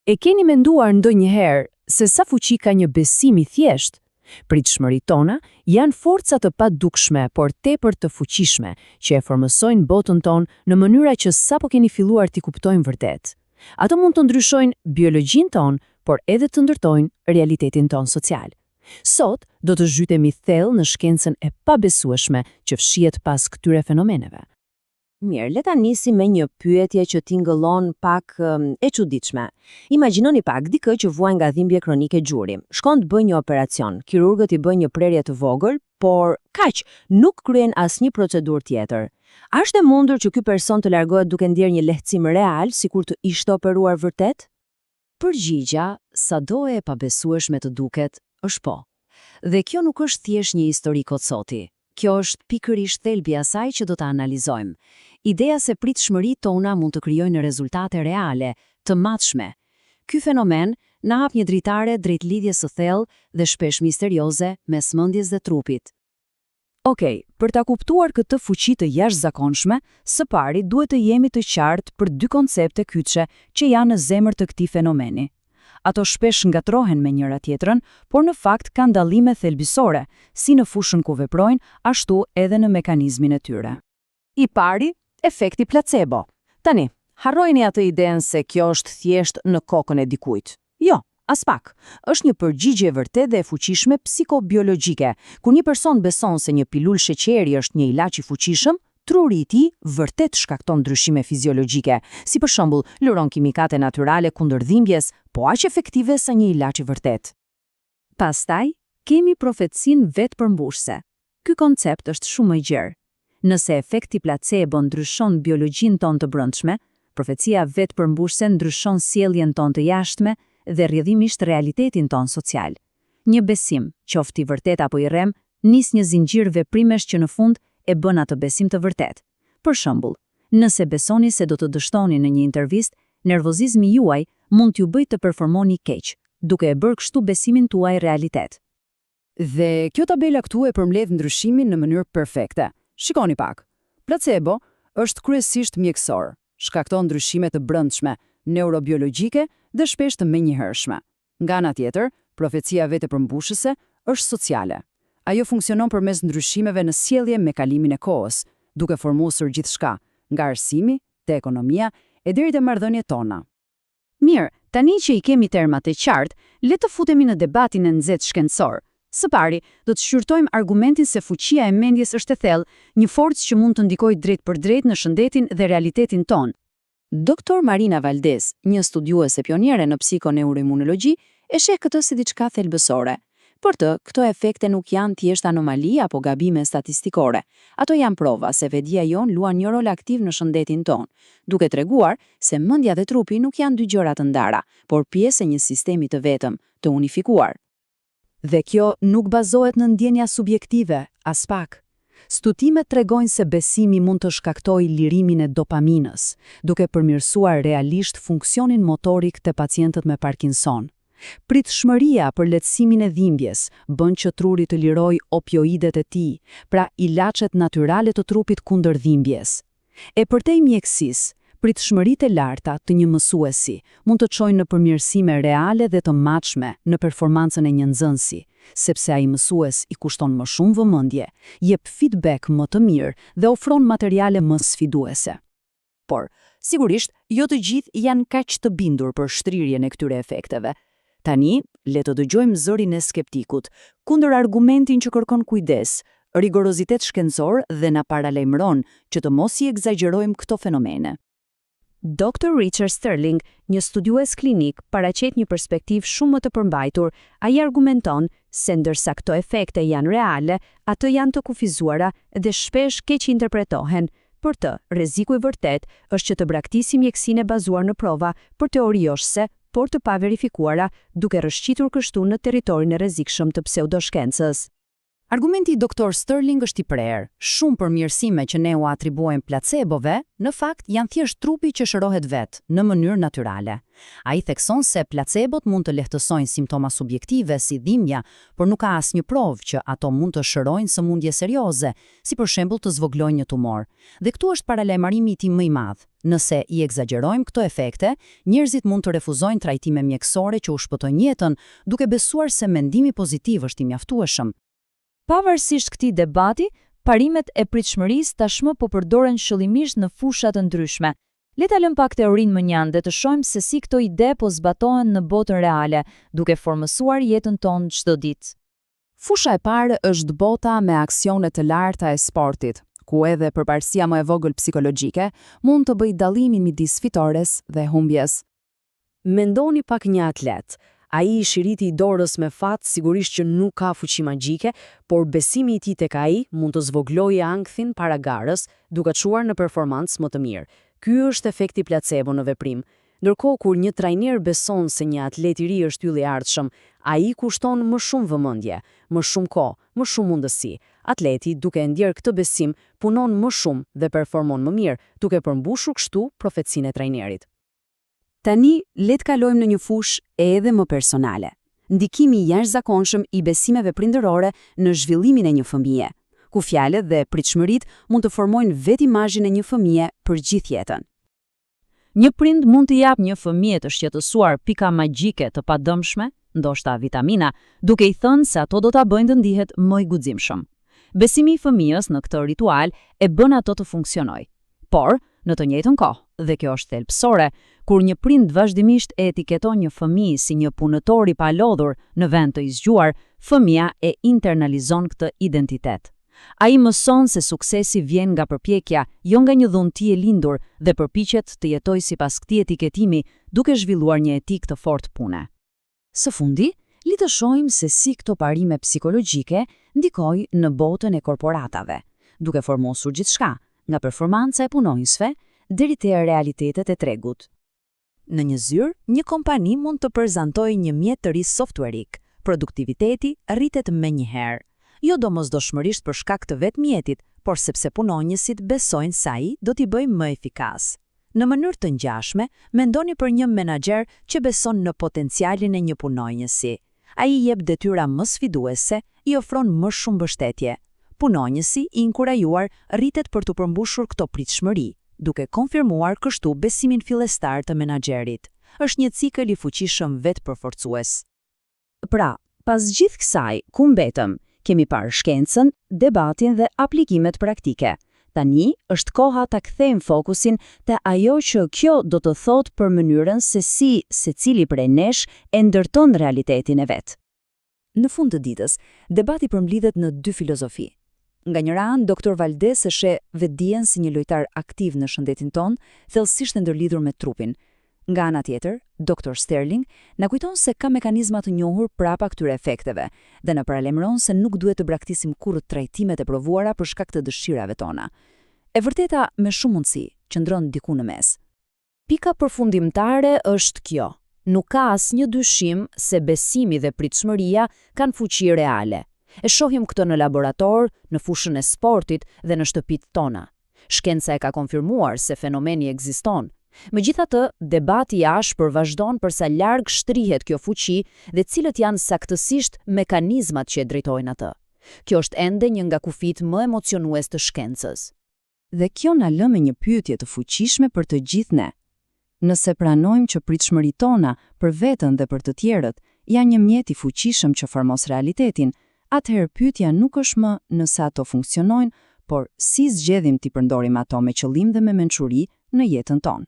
E keni menduar ndonjëherë se sa fuqi ka një besim i thjeshtë? Pritshmëritë tona janë forca të padukshme, por tepër të fuqishme, që e formosojnë botën tonë në mënyra që sapo keni filluar t'i kuptojmë vërtet. Ato mund të ndryshojnë biologjinë tonë, por edhe të ndërtojnë realitetin tonë social. Sot do të zhytemi thellë në shkencën e pabesueshme që fshihet pas këtyre fenomeneve. Mirë, le ta nisim me një pyetje që tingëllon pak e çuditshme. Imagjinoni pak dikë që vuan nga dhimbje kronike gjuri. Shkon të bëjë një operacion. Kirurgët i bëjnë një prerje të vogël, por kaq, nuk kryen asnjë procedurë tjetër. A është e mundur që ky person të largohet duke ndjerë një lehtësim real, sikur të ishte operuar vërtet? Përgjigja, sado e pabesueshme të duket, është po. Dhe kjo nuk është thjesht një histori kocoti. Kjo është pikërisht thelbi i asaj që do ta analizojmë. Ideja se pritshmëritë tona mund të krijojnë rezultate reale, të matshme. Ky fenomen na hap një dritare drejt lidhjes së thellë dhe shpesh misterioze mes mendjes dhe trupit. Okej, për ta kuptuar këtë fuqi të jashtëzakonshme, së pari duhet të jemi të qartë për dy koncepte kyçe që janë në zemër të këtij fenomeni. Ato shpesh ngatrohen me njëra tjetrën, por në fakt kanë dallime thelbësore, si në fushën ku veprojnë, ashtu edhe në mekanizmin e tyre. I pari, efekti placebo. Tani, harrojeni atë idenë se kjo është thjesht në kokën e dikujt. Jo, as pak. Është një përgjigje e vërtetë dhe e fuqishme psikobiologjike. Kur një person beson se një pilulë sheqeri është një ilaç i fuqishëm, truri i tij vërtet shkakton ndryshime fiziologjike, si për shembull, liron kimikate natyrale kundër dhimbjes, po aq efektive sa një ilaç i vërtet. Pastaj, kemi profecinë vetëpërmbushse. Ky koncept është shumë i gjerë. Nëse efekti placebo ndryshon biologjinë tonë të brendshme, profecia vetëpërmbushse ndryshon sjelljen tonë të jashtme dhe rrjedhimisht realitetin tonë social. Një besim, qoftë i vërtet apo i rrem, nis një zinxhir veprimesh që në fund e bën atë besim të vërtet. Për shembull, nëse besoni se do të dështoni në një intervistë, nervozizmi juaj mund t'ju bëjë të performoni keq, duke e bërë kështu besimin tuaj realitet. Dhe kjo tabela këtu e përmbledh ndryshimin në mënyrë perfekte. Shikoni pak. Placebo është kryesisht mjekësor, shkakton ndryshime të brendshme, neurobiologjike dhe shpesh të menjëhershme. Nga ana tjetër, profecia vetëpërmbushëse është sociale. Ajo funksionon përmes ndryshimeve në sjellje me kalimin e kohës, duke formosur gjithçka, nga arsimi, te ekonomia e deri te marrëdhëniet tona. Mirë, tani që i kemi termat e qartë, le të futemi në debatin e nxehtë shkencor. Së pari, do të shqyrtojmë argumentin se fuqia e mendjes është e thellë, një forcë që mund të ndikojë drejt për drejt në shëndetin dhe realitetin ton. Dr. Marina Valdez, një studiuese pioniere në psikoneuroimunologji, e sheh këtë si diçka thelbësore. Për të, këto efekte nuk janë thjesht anomali apo gabime statistikore. Ato janë prova se vetdia jon luan një rol aktiv në shëndetin ton, duke treguar se mendja dhe trupi nuk janë dy gjëra të ndara, por pjesë e një sistemi të vetëm, të unifikuar. Dhe kjo nuk bazohet në ndjenja subjektive, as pak. Studimet tregojnë se besimi mund të shkaktojë lirimin e dopaminës, duke përmirësuar realisht funksionin motorik të pacientët me Parkinson. Pritshmëria për lehtësimin e dhimbjes bën që truri të lirojë opioidet e tij, pra ilaçet natyrale të trupit kundër dhimbjes. E përtej mjekësisë, pritshmëritë e larta të një mësuesi mund të çojnë në përmirësime reale dhe të matshme në performancën e një nxënësi, sepse ai mësues i kushton më shumë vëmendje, jep feedback më të mirë dhe ofron materiale më sfiduese. Por, sigurisht, jo të gjithë janë kaq të bindur për shtrirjen e këtyre efekteve. Tani, le të dëgjojmë zërin e skeptikut, kundër argumentin që kërkon kujdes, rigorozitet shkencor dhe na paralajmëron që të mos i egzagjerojmë këto fenomene. Dr. Richard Sterling, një studiues klinik, paraqet një perspektivë shumë më të përmbajtur. Ai argumenton se ndërsa këto efekte janë reale, ato janë të kufizuara dhe shpesh keq interpretohen. Për të, rreziku i vërtet është që të braktisim mjekësinë e bazuar në prova për teorioshse, por të paverifikuara, duke rrëshqitur kështu në territorin e rrezikshëm të pseudoshkencës. Argumenti i Dr. Sterling është i prerë. Shumë përmirësime që ne u atribuojmë placebove, në fakt janë thjesht trupi që shërohet vetë, në mënyrë natyrale. Ai thekson se placebot mund të lehtësojnë simptoma subjektive si dhimbja, por nuk ka asnjë provë që ato mund të shërojnë sëmundje serioze, si për shembull të zvogëlojnë një tumor. Dhe këtu është paralajmërimi i tij më i madh. Nëse i egzagjerojmë këto efekte, njerëzit mund të refuzojnë trajtime mjekësore që u shpëtojnë jetën, duke besuar se mendimi pozitiv është i mjaftueshëm. Pavarësisht këtij debati, parimet e pritshmërisë tashmë po përdoren shëllimisht në fusha të ndryshme. Le ta lëm pak teorinë më njanë dhe të shohim se si këto ide po zbatohen në botën reale, duke formësuar jetën tonë çdo ditë. Fusha e parë është bota me aksione të larta e sportit, ku edhe përparësia më e vogël psikologjike mund të bëjë dallimin midis fitores dhe humbjes. Mendoni pak një atlet. Ai i shiriti i dorës me fat sigurisht që nuk ka fuqi magjike, por besimi i tij tek ai mund të zvogëlojë ankthin para garës, duke çuar në performancë më të mirë. Ky është efekti placebo në veprim. Ndërkohë kur një trajner beson se një atlet i ri është ylli i ardhshëm, ai kushton më shumë vëmendje, më shumë kohë, më shumë mundësi. Atleti, duke ndjerë këtë besim, punon më shumë dhe performon më mirë, duke përmbushur kështu profecinë e trajnerit. Tani, le të kalojmë në një fushë edhe më personale. Ndikimi i jashtëzakonshëm i besimeve prindërore në zhvillimin e një fëmije, ku fjalët dhe pritshmëritë mund të formojnë vetë imazhin e një fëmije për gjithë jetën. Një prind mund të japë një fëmijë të shqetësuar pika magjike të padëmshme, ndoshta vitamina, duke i thënë se ato do ta bëjnë të ndihet më i guximshëm. Besimi i fëmijës në këtë ritual e bën ato të funksionojë. Por, në të njëjtën kohë, dhe kjo është thelbësore, kur një prind vazhdimisht e etiketon një fëmijë si një punëtor i palodhur në vend të i zgjuar, fëmia e internalizon këtë identitet. Ai mëson se suksesi vjen nga përpjekja, jo nga një dhunti e lindur dhe përpiqet të jetojë sipas këtij etiketimi, duke zhvilluar një etikë të fortë pune. Së fundi, le të shohim se si këto parime psikologjike ndikojnë në botën e korporatave, duke formosur gjithçka, nga performanca e punonjësve deri te realitetet e tregut. Në një zyrë, një kompani mund të prezantojë një mjet të ri softwareik. Produktiviteti rritet menjëherë, jo domosdoshmërisht për shkak të vetë mjetit, por sepse punonjësit besojnë se ai do t'i bëjë më efikas. Në mënyrë të ngjashme, mendoni për një menaxher që beson në potencialin e një punonjësi. Ai i jep detyra më sfiduese, i ofron më shumë mbështetje. Punonjësi i inkurajuar rritet për të përmbushur këto pritshmëri, duke konfirmuar kështu besimin fillestar të menaxherit. Është një cikël i fuqishëm vetë përforcues. Pra, pas gjithë kësaj, ku mbetëm? Kemi parë shkencën, debatin dhe aplikimet praktike. Tani është koha ta kthejmë fokusin te ajo që kjo do të thotë për mënyrën se si secili prej nesh e ndërton realitetin e vet. Në fund të ditës, debati përmbledhet në dy filozofi. Nga njëra anë, Dr. Valdez e sheh vetdijen si një lojtar aktiv në shëndetin ton, thellësisht e ndërlidhur me trupin. Nga ana tjetër, Dr. Sterling na kujton se ka mekanizma të njohur prapa këtyre efekteve dhe na paralajmëron se nuk duhet të braktisim kurrë trajtimet e provuara për shkak të dëshirave tona. E vërteta me shumë mundësi qëndron diku në mes. Pika përfundimtare është kjo. Nuk ka asnjë dyshim se besimi dhe pritshmëria kanë fuqi reale. E shohim këtë në laborator, në fushën e sportit dhe në shtëpitë tona. Shkenca e ka konfirmuar se fenomeni ekziston. Megjithatë, debati i ashpër vazhdon për sa larg shtrihet kjo fuqi dhe cilët janë saktësisht mekanizmat që e drejtojnë atë. Kjo është ende një nga kufijtë më emocionues të shkencës. Dhe kjo na lë me një pyetje të fuqishme për të gjithë ne. Nëse pranojmë që pritshmëritë tona për veten dhe për të tjerët janë një mjet i fuqishëm që formos realitetin, atëherë pyetja nuk është më nëse ato funksionojnë, por si zgjedhim t'i përdorim ato me qëllim dhe me mençuri në jetën tonë.